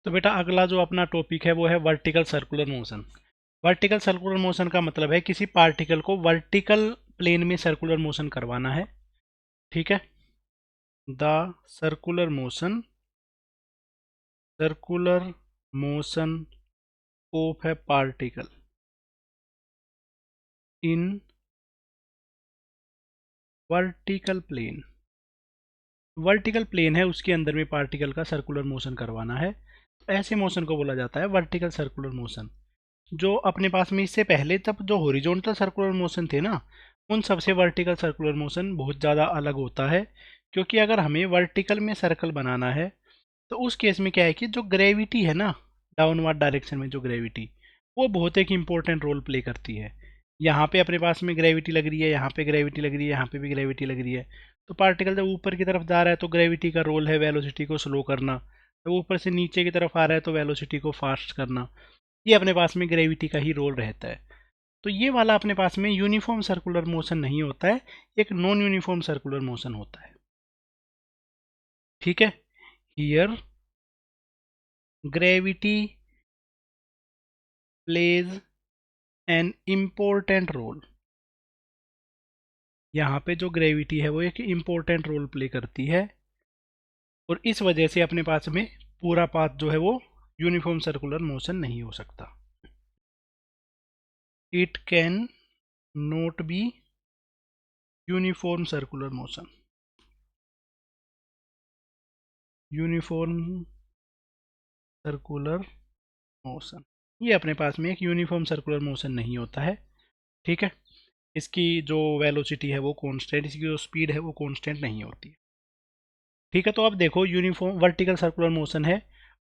तो बेटा अगला जो अपना टॉपिक है वो है vertical circular motion. Vertical circular motion का मतलब है किसी पार्टिकल को वर्टिकल प्लेन में सर्कुलर मोशन करवाना है। ठीक है, the circular motion of a particle in vertical plane. Vertical plane है उसके अंदर में पार्टिकल का सर्कुलर मोशन करवाना है, ऐसे मोशन को बोला जाता है वर्टिकल सर्कुलर मोशन। जो अपने पास में इससे पहले तब जो हॉरिजॉन्टल सर्कुलर मोशन थे ना, उन सबसे वर्टिकल सर्कुलर मोशन बहुत ज़्यादा अलग होता है। क्योंकि अगर हमें वर्टिकल में सर्कल बनाना है तो उस केस में क्या है कि जो ग्रेविटी है ना, डाउनवर्ड डायरेक्शन में जो ग्रेविटी, वो बहुत एक इंपॉर्टेंट रोल प्ले करती है। यहाँ पे अपने पास में ग्रेविटी लग रही है, यहाँ पे ग्रेविटी लग रही है, यहाँ पे भी ग्रेविटी लग रही है। तो पार्टिकल जब ऊपर की तरफ जा रहा है तो ग्रेविटी का रोल है वेलोसिटी को स्लो करना, जब ऊपर से नीचे की तरफ आ रहा है तो वेलोसिटी को फास्ट करना। ये अपने पास में ग्रेविटी का ही रोल रहता है। तो ये वाला अपने पास में यूनिफॉर्म सर्कुलर मोशन नहीं होता है, एक नॉन यूनिफॉर्म सर्कुलर मोशन होता है। ठीक है, here gravity plays an important role. यहाँ पे जो ग्रेविटी है वो एक इम्पोर्टेंट रोल प्ले करती है, और इस वजह से अपने पास में पूरा पाथ जो है वो यूनिफॉर्म सर्कुलर मोशन नहीं हो सकता। It can not be uniform circular motion. Uniform circular motion, ये अपने पास में एक यूनिफॉर्म सर्कुलर मोशन नहीं होता है। ठीक है, इसकी जो वेलोसिटी है वो कांस्टेंट, इसकी जो स्पीड है वो कांस्टेंट नहीं होती है। ठीक है, तो अब देखो यूनिफॉर्म वर्टिकल सर्कुलर मोशन है,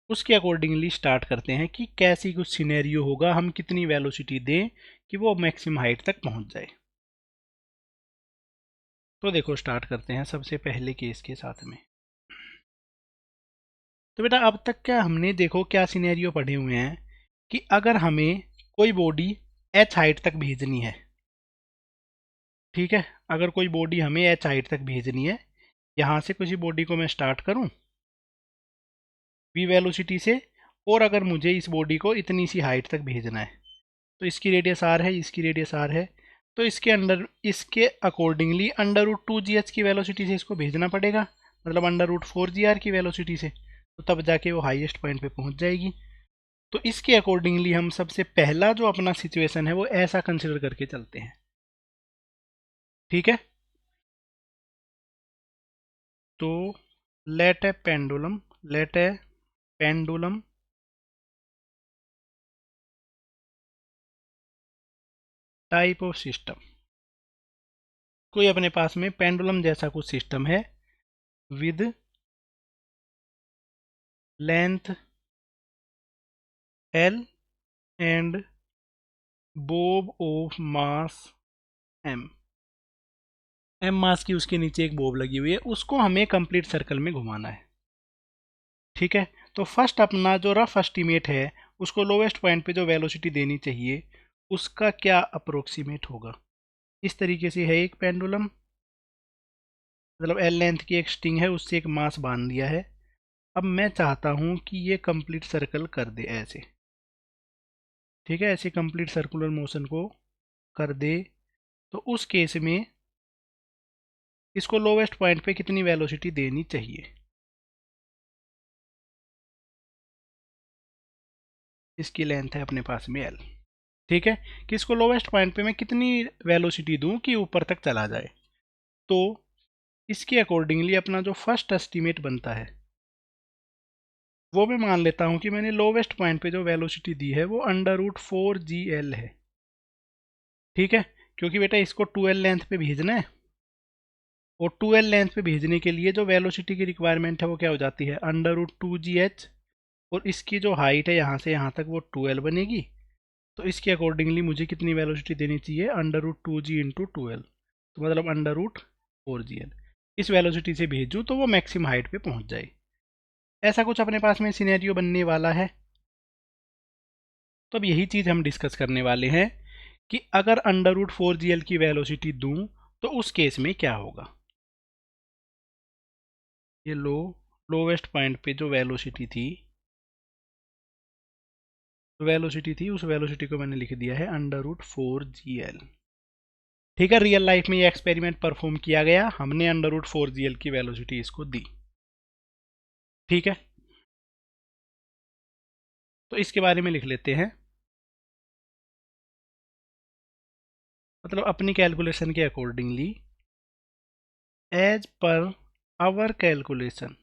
उसके अकॉर्डिंगली स्टार्ट करते हैं कि कैसी कुछ सिनेरियो होगा, हम कितनी वेलोसिटी दें कि वो मैक्सिमम हाइट तक पहुंच जाए। तो देखो स्टार्ट करते हैं सबसे पहले केस के साथ में। तो बेटा अब तक क्या हमने देखो क्या सिनेरियो पढ़े हुए हैं कि अगर हमें कोई बॉडी एच हाइट तक भेजनी है। ठीक है, अगर कोई बॉडी हमें एच हाइट तक भेजनी है, यहाँ से किसी बॉडी को मैं स्टार्ट करूँ वी वेलोसिटी से, और अगर मुझे इस बॉडी को इतनी सी हाइट तक भेजना है, तो इसकी रेडियस आर है, इसकी रेडियस आर है, तो इसके अकॉर्डिंगली अंडर रूट 2 GH की वेलोसिटी से इसको भेजना पड़ेगा, मतलब अंडर रूट 4 GR की वेलोसिटी से, तो तब जाके वो हाईएस्ट पॉइंट पे पहुंच जाएगी। तो इसके अकॉर्डिंगली हम सबसे पहला जो अपना सिचुएशन है वो ऐसा कंसिडर करके चलते हैं। ठीक है, तो let a pendulum type of system, कोई अपने पास में पेंडुलम जैसा कुछ सिस्टम है with length L and bob of mass m। Mass की उसके नीचे एक बोब लगी हुई है, उसको हमें कंप्लीट सर्कल में घुमाना है। ठीक है, तो फर्स्ट अपना जो रफ एस्टीमेट है उसको लोवेस्ट पॉइंट पे जो वेलोसिटी देनी चाहिए उसका क्या अप्रोक्सीमेट होगा। इस तरीके से है एक पेंडुलम, मतलब L लेंथ की एक स्ट्रिंग है, उससे एक मास बांध दिया है। अब मैं चाहता हूँ कि ये कंप्लीट सर्कल कर दे ऐसे। ठीक है, ऐसे कंप्लीट सर्कुलर मोशन को कर दे, तो उस केस में इसको लोवेस्ट पॉइंट पे कितनी वेलोसिटी देनी चाहिए। इसकी लेंथ है अपने पास में L। ठीक है, कि इसको लोवेस्ट पॉइंट पे मैं कितनी वेलोसिटी दूं कि ऊपर तक चला जाए। तो इसके अकॉर्डिंगली अपना जो फर्स्ट एस्टीमेट बनता है वो मैं मान लेता हूं कि मैंने लोवेस्ट पॉइंट पे जो वेलोसिटी दी है वो अंडर रूट 4GL है। ठीक है, क्योंकि बेटा इसको 2L लेंथ पे भेजना है, और 2L लेंथ पे भेजने के लिए जो वेलोसिटी की रिक्वायरमेंट है वो क्या हो जाती है अंडर रूट 2GH, और इसकी जो हाइट है यहाँ से यहाँ तक वो 2L बनेगी। तो इसके अकॉर्डिंगली मुझे कितनी वेलोसिटी देनी चाहिए under root 2G into 2L, तो मतलब अंडर रूट 4GL। इस वेलोसिटी से भेजूँ तो वो मैक्सिमम हाइट पे पहुँच जाए। ऐसा कुछ अपने पास में सिनेरियो बनने वाला है। तो अब यही चीज़ हम डिस्कस करने वाले हैं कि अगर अंडर रूट 4GL की वेलोसिटी दूँ तो उस केस में क्या होगा। ये लोवेस्ट पॉइंट पे जो वेलोसिटी थी वेलोसिटी थी, उस वेलोसिटी को मैंने लिख दिया है √4gl। ठीक है, रियल लाइफ में ये एक्सपेरिमेंट परफॉर्म किया गया, हमने √4gl की वेलोसिटी इसको दी। ठीक है, तो इसके बारे में लिख लेते हैं। मतलब अपनी कैलकुलेशन के accordingly, as per our calculation,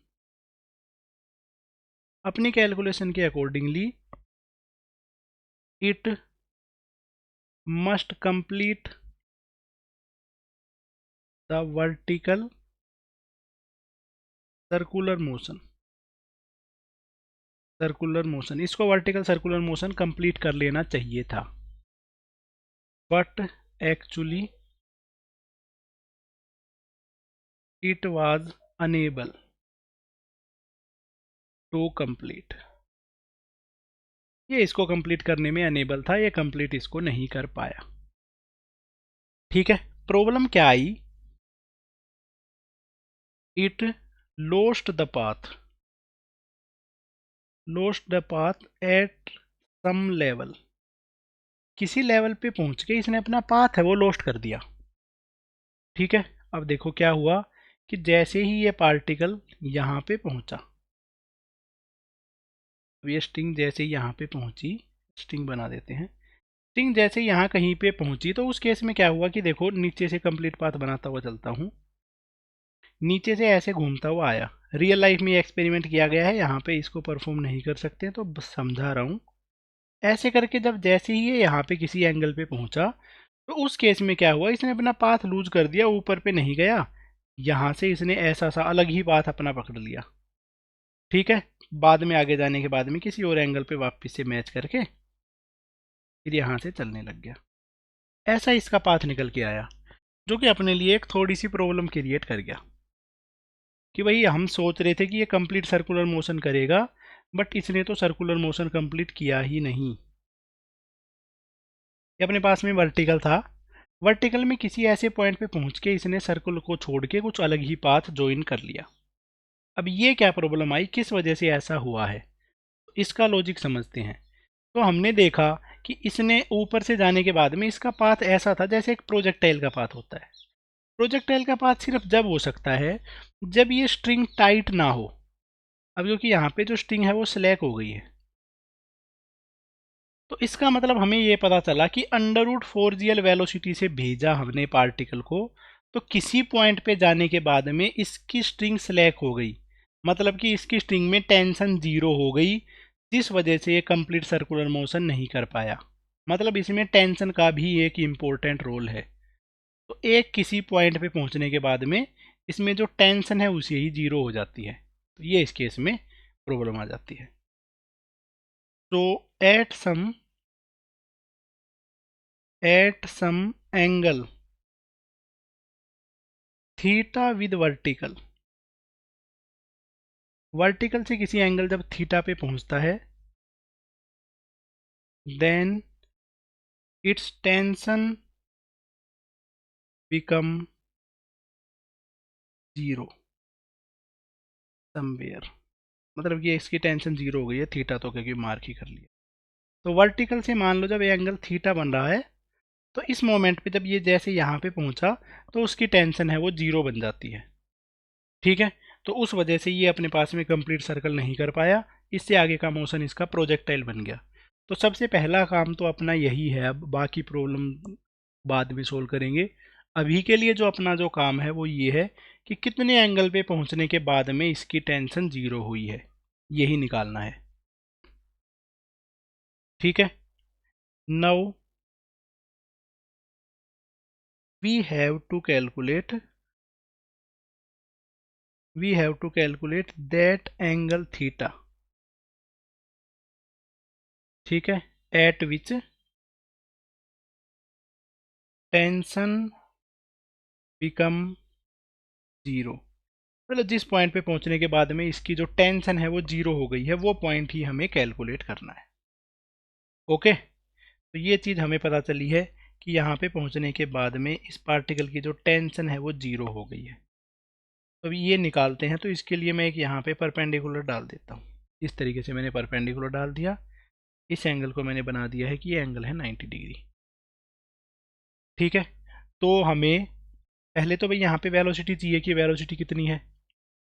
अपनी कैलकुलेशन के accordingly it must complete the vertical circular motion. इसको वर्टिकल सर्कुलर मोशन कंप्लीट कर लेना चाहिए था, but actually it was unable to complete. ये इसको कंप्लीट करने में अनेबल था, ये कंप्लीट इसको नहीं कर पाया। ठीक है, प्रॉब्लम क्या आई? It lost the path at some level। किसी लेवल पे पहुंच के इसने अपना पाथ है वो लॉस्ट कर दिया। ठीक है, अब देखो क्या हुआ कि जैसे ही ये पार्टिकल यहाँ पे पहुंचा, अब ये स्ट्रिंग जैसे ही यहाँ पे पहुंची, स्ट्रिंग बना देते हैं, स्ट्रिंग जैसे यहाँ कहीं पे पहुंची तो उस केस में क्या हुआ कि देखो नीचे से कंप्लीट पाथ बनाता हुआ चलता हूँ, नीचे से ऐसे घूमता हुआ आया। रियल लाइफ में एक्सपेरिमेंट किया गया है, यहाँ पे इसको परफॉर्म नहीं कर सकते तो बस समझा रहा हूँ। ऐसे करके जब जैसे ही ये यहाँ पे किसी एंगल पे पहुंचा तो उस केस में क्या हुआ, इसने अपना पाथ लूज कर दिया, ऊपर पे नहीं गया, यहाँ से इसने ऐसा सा अलग ही पाथ अपना पकड़ लिया। ठीक है, बाद में आगे जाने के बाद में किसी और एंगल पे वापस से मैच करके फिर यहाँ से चलने लग गया। ऐसा इसका पाथ निकल के आया, जो कि अपने लिए एक थोड़ी सी प्रॉब्लम क्रिएट कर गया कि भाई हम सोच रहे थे कि ये कंप्लीट सर्कुलर मोशन करेगा, बट इसने तो सर्कुलर मोशन कंप्लीट किया ही नहीं। ये अपने पास में वर्टिकल था, वर्टिकल में किसी ऐसे पॉइंट पे पहुंच के इसने सर्कल को छोड़ के कुछ अलग ही पाथ ज्वाइन कर लिया। अब ये क्या प्रॉब्लम आई, किस वजह से ऐसा हुआ है, इसका लॉजिक समझते हैं। तो हमने देखा कि इसने ऊपर से जाने के बाद में इसका पाथ ऐसा था जैसे एक प्रोजेक्टाइल का पाथ होता है। प्रोजेक्टाइल का पाथ सिर्फ जब हो सकता है जब ये स्ट्रिंग टाइट ना हो। अब क्योंकि यहाँ पे जो स्ट्रिंग है वो स्लैक हो गई है, तो इसका मतलब हमें ये पता चला कि √4gl वेलोसिटी से भेजा हमने पार्टिकल को, तो किसी पॉइंट पे जाने के बाद में इसकी स्ट्रिंग स्लैक हो गई, मतलब कि इसकी स्ट्रिंग में टेंशन 0 हो गई, जिस वजह से ये कंप्लीट सर्कुलर मोशन नहीं कर पाया। मतलब इसमें टेंशन का भी एक इम्पोर्टेंट रोल है। तो एक किसी पॉइंट पे पहुंचने के बाद में इसमें जो टेंशन है उसी ही 0 हो जाती है, तो ये इस केस में प्रॉब्लम आ जाती है। तो at some angle theta with vertical से किसी एंगल जब थीटा पे पहुंचता है, then its tension become 0 somewhere. मतलब कि इसकी टेंशन 0 हो गई है, थीटा तो क्योंकि मार्क ही कर लिया। तो वर्टिकल से मान लो जब एंगल थीटा बन रहा है, तो इस मोमेंट पे जब ये जैसे यहाँ पे पहुंचा तो उसकी टेंशन है वो 0 बन जाती है। ठीक है, तो उस वजह से ये अपने पास में कंप्लीट सर्कल नहीं कर पाया, इससे आगे का मोशन इसका प्रोजेक्टाइल बन गया। तो सबसे पहला काम तो अपना यही है, अब बाकी प्रॉब्लम बाद में सोल्व करेंगे। अभी के लिए जो अपना जो काम है वो ये है कि कितने एंगल पे पहुंचने के बाद में इसकी टेंशन 0 हुई है, यही निकालना है। ठीक है, now we have to calculate that angle theta. ठीक है, एट विच टेंशन बिकम 0। मतलब जिस पॉइंट पे पहुंचने के बाद में इसकी जो टेंशन है वो 0 हो गई है, वो पॉइंट ही हमें कैलकुलेट करना है। ओके, तो ये चीज़ हमें पता चली है कि यहाँ पे पहुंचने के बाद में इस पार्टिकल की जो टेंशन है वो 0 हो गई है। तो अभी ये निकालते हैं, तो इसके लिए मैं एक यहाँ पे परपेंडिकुलर डाल देता हूँ। इस तरीके से मैंने परपेंडिकुलर डाल दिया। इस एंगल को मैंने बना दिया है कि ये एंगल है 90 डिग्री। ठीक है, तो हमें पहले तो भाई यहाँ पे वेलोसिटी चाहिए कि वेलोसिटी कितनी है।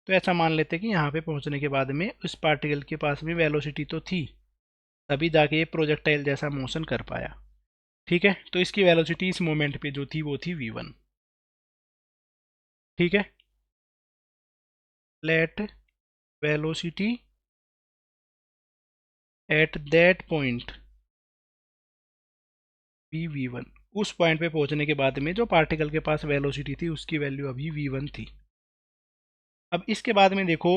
तो ऐसा मान लेते हैं कि यहाँ पे पहुँचने के बाद में उस पार्टिकल के पास में वेलोसिटी तो थी, तभी जाके ये प्रोजेक्टाइल जैसा मोशन कर पाया। ठीक है, तो इसकी वेलोसिटी इस मोमेंट पे जो थी वो थी v1। ठीक है, let velocity at that point v1। उस पॉइंट पे पहुंचने के बाद में जो पार्टिकल के पास वेलोसिटी थी उसकी वैल्यू अभी v1 थी। अब इसके बाद में देखो,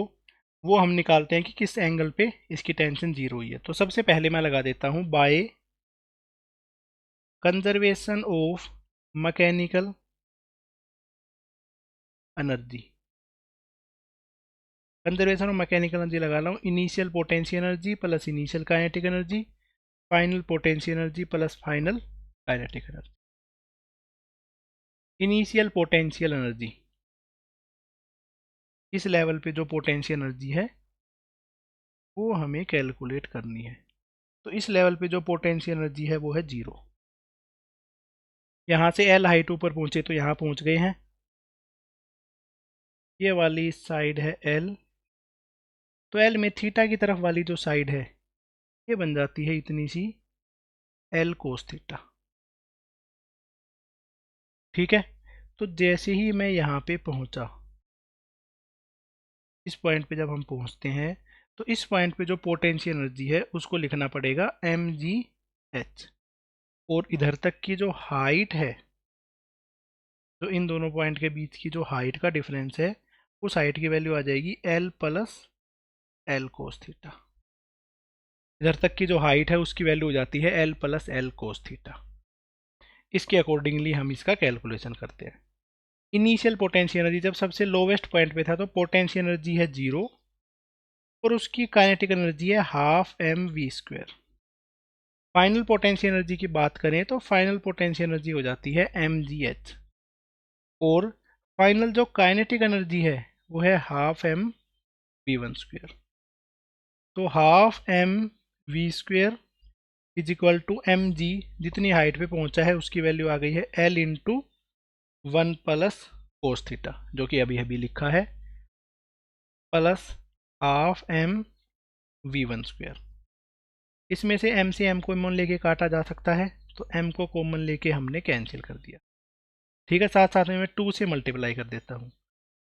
वो हम निकालते हैं कि किस एंगल पे इसकी टेंशन जीरो हुई है। तो सबसे पहले मैं लगा देता हूं by conservation of mechanical energy. Conservation of mechanical energy लगा रहा हूँ, initial potential energy plus initial kinetic energy, final potential energy plus final kinetic energy. Initial potential energy, इस लेवल पे जो पोटेंशियल एनर्जी है वो हमें कैलकुलेट करनी है। तो इस लेवल पे जो पोटेंशियल एनर्जी है वो है जीरो। यहाँ से एल हाइट ऊपर पहुंचे तो यहाँ पहुंच गए हैं, ये वाली साइड है एल, तो एल में थीटा की तरफ वाली जो साइड है ये बन जाती है इतनी सी एल कोस थीटा। ठीक है, तो जैसे ही मैं यहाँ पे पहुंचा, इस पॉइंट पे जब हम पहुंचते हैं तो इस पॉइंट पे जो पोटेंशियल एनर्जी है उसको लिखना पड़ेगा mgh, और इधर तक की जो हाइट है, जो इन दोनों पॉइंट के बीच की जो हाइट का डिफरेंस है, उस हाइट की वैल्यू आ जाएगी l plus L cos theta. इधर तक की जो हाइट है उसकी वैल्यू हो जाती है l plus L cos theta. इसके अकॉर्डिंगली हम इसका कैलकुलेशन करते हैं। इनिशियल पोटेंशियल एनर्जी जब सबसे लोवेस्ट पॉइंट पे था तो पोटेंशियल एनर्जी है जीरो और उसकी काइनेटिक एनर्जी है half M we square. Final potential energy की बात करें तो फाइनल पोटेंशियल एनर्जी हो जाती है एम जी एच, और फाइनल जो काइनेटिक एनर्जी है वो है half M we one square. तो half M we square is equal to m g, जितनी हाइट पे पहुंचा है उसकी वैल्यू आ गई है L into one plus cos theta, जो कि अभी अभी लिखा है, plus half M we one square. इसमें से m से m को कॉमन लेके काटा जा सकता है, तो m को कॉमन लेके हमने कैंसिल कर दिया। ठीक है, साथ साथ में मैं 2 से मल्टीप्लाई कर देता हूँ,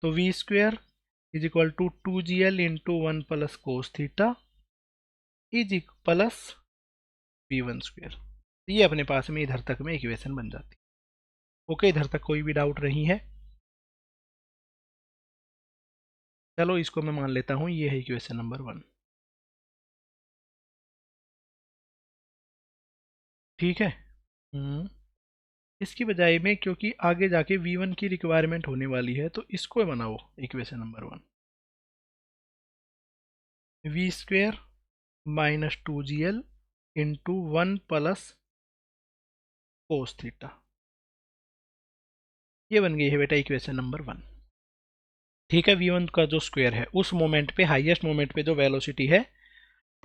तो V square is equal to 2gl into one plus cos theta is plus V one square. ये अपने पास में इधर तक में इक्वेशन बन जाती है। ओके, इधर तक कोई भी डाउट नहीं है? चलो इसको मैं मान लेता हूँ ये है इक्वेशन नंबर 1। ठीक है, इसकी बजाय में क्योंकि आगे जाके v1 की रिक्वायरमेंट होने वाली है तो इसको बनाओ equation number 1, V square minus 2gl into one plus cos theta. ये बन गई है बेटा इक्वेशन नंबर 1। ठीक है, v1 का जो स्क्वायर है उस मोमेंट पे, हाईएस्ट मोमेंट पे जो वेलोसिटी है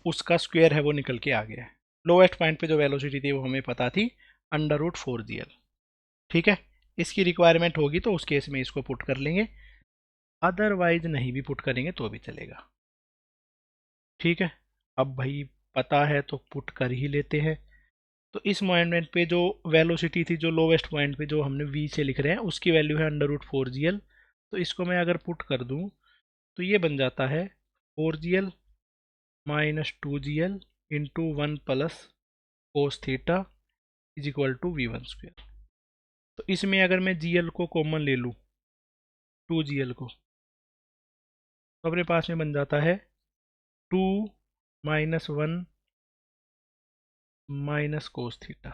उसका स्क्वायर है वो निकल के आ गया है। लोएस्ट पॉइंट पे जो वेलोसिटी थी वो हमें पता थी √4gl। ठीक है, इसकी रिक्वायरमेंट होगी तो उस केस में इसको पुट कर लेंगे, अदरवाइज नहीं भी पुट करेंगे तो भी चलेगा। ठीक है, अब भाई पता है तो पुट कर ही लेते हैं। तो इस मोमेंट पे जो वेलोसिटी थी, जो लोवेस्ट पॉइंट पे जो हमने v से लिख रहे हैं, उसकी वैल्यू है √4gl। तो इसको मैं अगर पुट कर दूं तो ये बन जाता है 4gl minus 2gl into one plus cos theta is equal to V one square. तो इसमें अगर मैं gl को कॉमन ले लूँ, 2gl को, तो अपने पास में बन जाता है 2 minus one minus cos theta.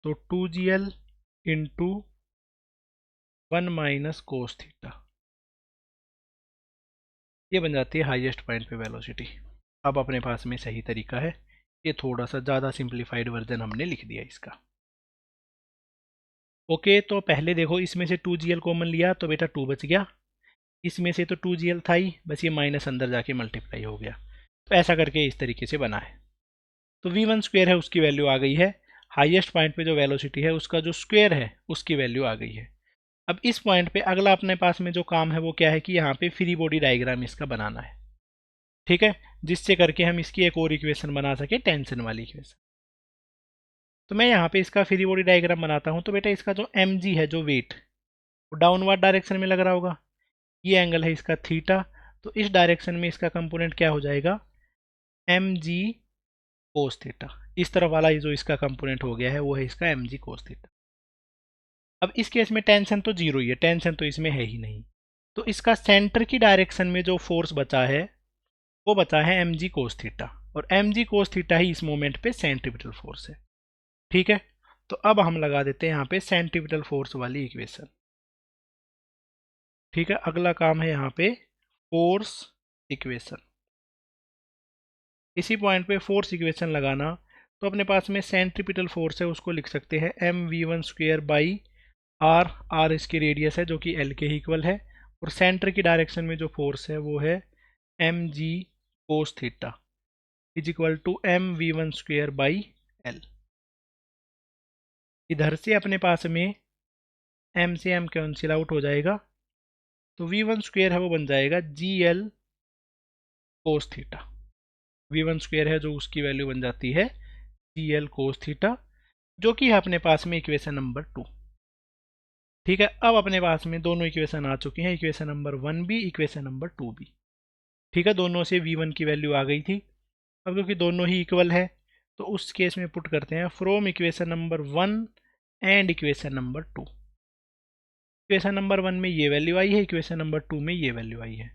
तो 2gl into one minus cos theta, ये बन जाती है हाईएस्ट पॉइंट पे वेलोसिटी। अब अपने पास में सही तरीका है, ये थोड़ा सा ज़्यादा सिंप्लीफाइड वर्जन हमने लिख दिया इसका। ओके, तो पहले देखो इसमें से 2gl कॉमन लिया तो बेटा 2 बच गया, इसमें से तो 2gl था ही, बस ये माइनस अंदर जाके मल्टीप्लाई हो गया। तो ऐसा करके इस तरीके से बना है। तो v1 स्क्वेयर है उसकी वैल्यू आ गई है, हाईएस्ट पॉइंट पे जो वेलोसिटी है उसका जो स्क्वेयर है उसकी वैल्यू आ गई है। अब इस पॉइंट पे अगला अपने पास में जो काम है वो क्या है कि यहाँ पे फ्री बॉडी डायग्राम इसका बनाना है, ठीक है, जिससे करके हम इसकी एक और इक्वेशन बना सके, टेंशन वाली इक्वेशन। तो मैं यहाँ पे इसका फ्री बॉडी डायग्राम बनाता हूँ। तो बेटा इसका जो mg है, जो वेट, वो डाउनवर्ड डायरेक्शन में लग रहा होगा, ये एंगल है इसका थीटा, तो इस डायरेक्शन में इसका कंपोनेंट क्या हो जाएगा, mg कोस थीटा। इस तरफ वाला ये जो इसका कंपोनेंट हो गया है वो है इसका mg कोस थीटा। अब इस केस में टेंशन तो जीरो ही है, टेंशन तो इसमें है ही नहीं, तो इसका सेंटर की डायरेक्शन में जो फोर्स बचा है वो बचा है mg कोस थीटा, और mg कोस थीटा ही इस मोमेंट पे सेंट्रीपिटल फोर्स है, ठीक है। तो अब हम लगा देते हैं यहाँ पे सेंट्रीपिटल फोर्स वाली इक्वेशन, ठीक है। अगला काम है यहाँ पे फोर्स इक्वेशन। इसी पॉइंट पे फोर्स इक्वेशन लगाना, तो अपने पास में सेंट्रीपिटल फोर्स है उसको लिख सकते हैं mv1 स्क्वेयर बाई आर इसकी रेडियस है जो कि एल के इक्वल है, और सेंटर की डायरेक्शन में जो फोर्स है वो है mg cos theta is equal to mv1 square by L. इधर से अपने पास में m से m कैंसिल आउट हो जाएगा, तो v1 स्क्वेयर है वो बन जाएगा gl cos theta. v1 square है जो उसकी वैल्यू बन जाती है gl कोस थीटा, जो कि है अपने पास में इक्वेशन नंबर 2, ठीक है। अब अपने पास में दोनों इक्वेशन आ चुकी हैं, इक्वेशन नंबर 1 भी, इक्वेशन नंबर 2 भी, ठीक है। दोनों से v1 की वैल्यू आ गई थी। अब क्योंकि दोनों ही इक्वल है तो उस केस में पुट करते हैं from equation number 1 and equation number 2। Equation number 1 में ये वैल्यू आई है, इक्वेशन नंबर 2 में ये वैल्यू आई है,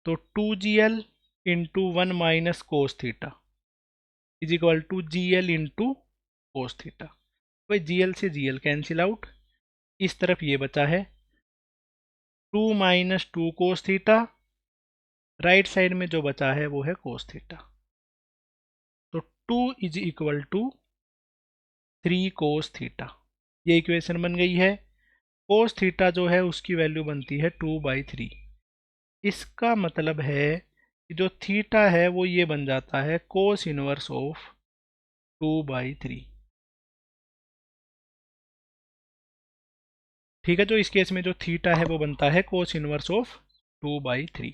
तो 2gl into 1 minus cos theta is equal to gl into cos theta. भाई gl से gl कैंसिल आउट, इस तरफ ये बचा है 2 minus 2 cos theta, right side में जो बचा है वो है कोस थीटा, तो 2 is equal to 3 cos theta. ये इक्वेशन बन गई है। कोस थीटा जो है उसकी वैल्यू बनती है 2/3। इसका मतलब है कि जो थीटा है वो ये बन जाता है कोस इनवर्स ऑफ 2/3, ठीक है। जो इस केस में जो थीटा है वो बनता है कोस इनवर्स ऑफ 2/3।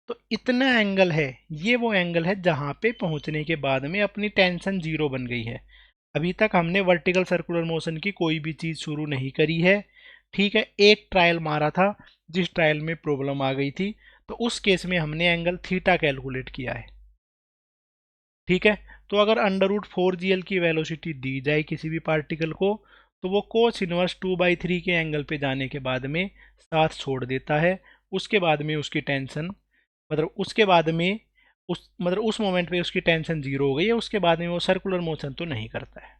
तो इतना एंगल है, ये वो एंगल है जहां पे पहुंचने के बाद में अपनी टेंशन जीरो बन गई है। अभी तक हमने वर्टिकल सर्कुलर मोशन की कोई भी चीज़ शुरू नहीं करी है, ठीक है। एक ट्रायल मारा था जिस ट्रायल में प्रॉब्लम आ गई थी, तो उस केस में हमने एंगल थीटा कैलकुलेट किया है, ठीक है। तो अगर √4gl की वेलोसिटी दी जाए किसी भी पार्टिकल को, तो वो कोस इनवर्स 2/3 के एंगल पे जाने के बाद में साथ छोड़ देता है। उसके बाद में उसकी टेंशन, मतलब उसके बाद में उस मोमेंट पे उसकी टेंशन जीरो हो गई है, उसके बाद में वो सर्कुलर मोशन तो नहीं करता है।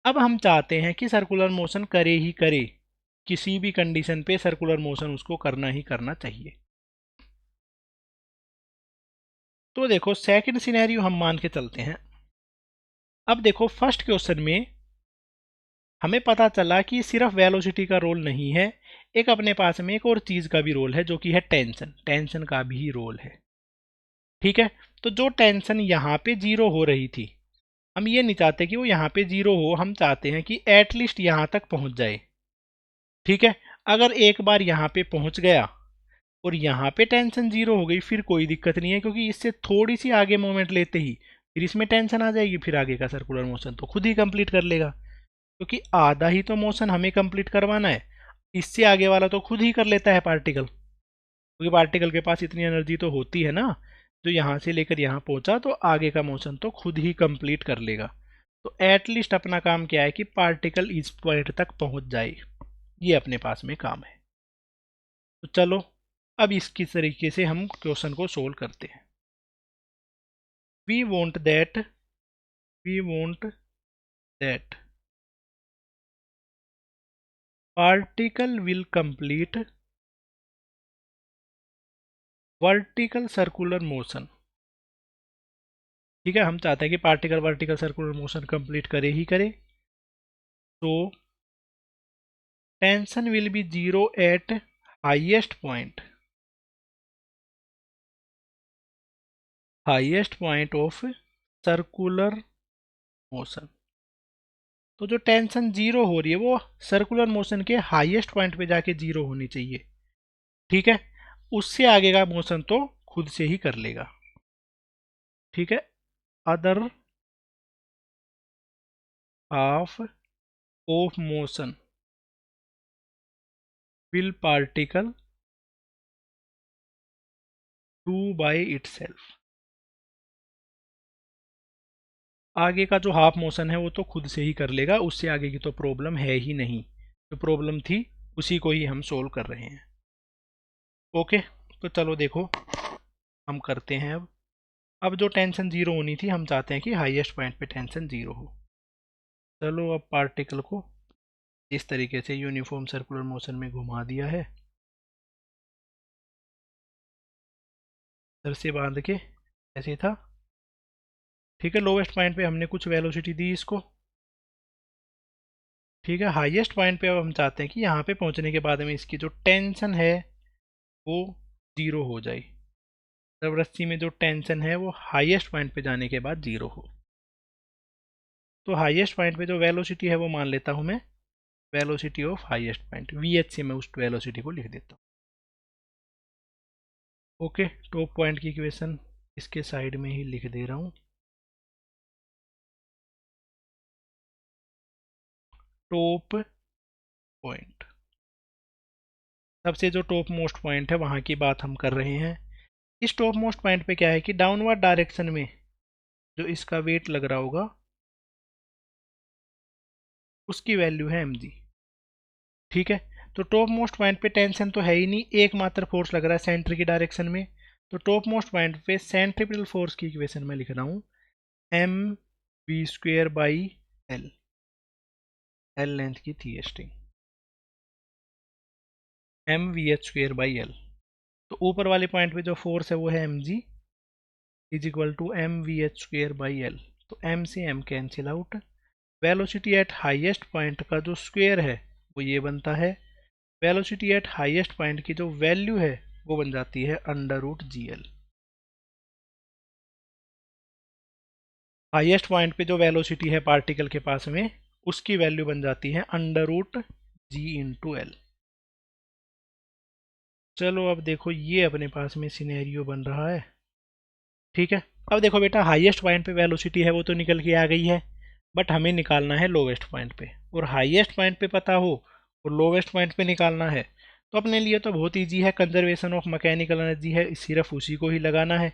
अब हम चाहते हैं कि सर्कुलर मोशन करे ही करे, किसी भी कंडीशन पे सर्कुलर मोशन उसको करना ही करना चाहिए। तो देखो सेकंड सिनेरियो हम मान के चलते हैं। अब देखो फर्स्ट क्वेश्चन में हमें पता चला कि सिर्फ वेलोसिटी का रोल नहीं है, एक अपने पास में एक और चीज़ का भी रोल है जो कि है टेंशन, टेंशन का भी रोल है, ठीक है। तो जो टेंशन यहाँ पे जीरो हो रही थी, हम ये नहीं चाहते कि वो यहाँ पे जीरो हो, हम चाहते हैं कि एटलीस्ट यहाँ तक पहुँच जाए, ठीक है। अगर एक बार यहाँ पे पहुँच गया और यहाँ पे टेंशन जीरो हो गई फिर कोई दिक्कत नहीं है, क्योंकि इससे थोड़ी सी आगे मोमेंट लेते ही फिर इसमें टेंशन आ जाएगी, फिर आगे का सर्कुलर मोशन तो खुद ही कंप्लीट कर लेगा, क्योंकि आधा ही तो मोशन हमें कंप्लीट करवाना है, इससे आगे वाला तो खुद ही कर लेता है पार्टिकल, क्योंकि पार्टिकल के पास इतनी एनर्जी तो होती है ना, जो यहाँ से लेकर यहाँ पहुँचा तो आगे का मोशन तो खुद ही कंप्लीट कर लेगा। तो एटलीस्ट अपना काम क्या है कि पार्टिकल इस पॉइंट तक पहुँच जाए, ये अपने पास में काम है। तो चलो अब इसकी तरीके से हम क्वेश्चन को सोल्व करते हैं। We want that particle will complete vertical circular motion, ठीक है। हम चाहते हैं कि particle vertical circular motion complete करे ही करे, तो tension will be zero eight highest point, highest point of circular motion. तो जो टेंशन जीरो हो रही है वो सर्कुलर मोशन के हाईएस्ट पॉइंट पे जाके जीरो होनी चाहिए, ठीक है। उससे आगे का मोशन तो खुद से ही कर लेगा, ठीक है। Other half of motion will particle do by itself. आगे का जो हाफ मोशन है वो तो खुद से ही कर लेगा, उससे आगे की तो प्रॉब्लम है ही नहीं। जो प्रॉब्लम थी उसी को ही हम सोल्व कर रहे हैं। ओके, तो चलो देखो हम करते हैं। अब जो टेंशन जीरो होनी थी हम चाहते हैं कि हाईएस्ट पॉइंट पे टेंशन जीरो हो। चलो अब पार्टिकल को इस तरीके से यूनिफॉर्म सर्कुलर मोशन में घुमा दिया है, सर से बांध के ऐसे था, ठीक है। लोवेस्ट पॉइंट पे हमने कुछ वेलोसिटी दी इसको, ठीक है। हाईएस्ट पॉइंट पे अब हम चाहते हैं कि यहाँ पे पहुँचने के बाद में इसकी जो टेंशन है वो जीरो हो जाए। जब रस्सी में जो टेंशन है वो हाईएस्ट पॉइंट पे जाने के बाद जीरो हो। तो हाईएस्ट पॉइंट पे जो वेलोसिटी है वो मान लेता हूँ मैं velocity of highest point, VH से मैं उस वेलोसिटी को लिख देता हूँ। ओके, टॉप पॉइंट की इक्वेशन इसके साइड में ही लिख दे रहा हूँ। टॉप पॉइंट, सबसे जो टॉप मोस्ट पॉइंट है वहाँ की बात हम कर रहे हैं। इस टॉप मोस्ट पॉइंट पे क्या है कि डाउनवर्ड डायरेक्शन में जो इसका वेट लग रहा होगा उसकी वैल्यू है mg, ठीक है। तो टॉप मोस्ट पॉइंट पे टेंशन तो है ही नहीं, एकमात्र फोर्स लग रहा है सेंटर की डायरेक्शन में। तो टॉप मोस्ट पॉइंट पे सेंट्रीपिटल फोर्स की इक्वेशन में लिख रहा हूँ mv² L लेंथ की थी स्ट्रिंग, mvh²L। तो ऊपर वाले पॉइंट पे जो फोर्स है वो है mg is equal to mvh²L। तो m से m cancel out. Velocity at highest point का जो स्क्वायर है वो ये बनता है। वेलोसिटी एट हाईएस्ट पॉइंट की जो वैल्यू है वो बन जाती है √GL। हाईएस्ट पॉइंट पे जो वेलोसिटी है पार्टिकल के पास में उसकी वैल्यू बन जाती है √G/L। चलो अब देखो ये अपने पास में सिनेरियो बन रहा है, ठीक है। अब देखो बेटा हाईएस्ट पॉइंट पे वेलोसिटी है वो तो निकल के आ गई है, बट हमें निकालना है लोवेस्ट पॉइंट पे। और हाईएस्ट पॉइंट पे पता हो और लोवेस्ट पॉइंट पे निकालना है तो अपने लिए तो बहुत ईजी है, कंजर्वेशन ऑफ मैकेनिकल एनर्जी है, सिर्फ उसी को ही लगाना है।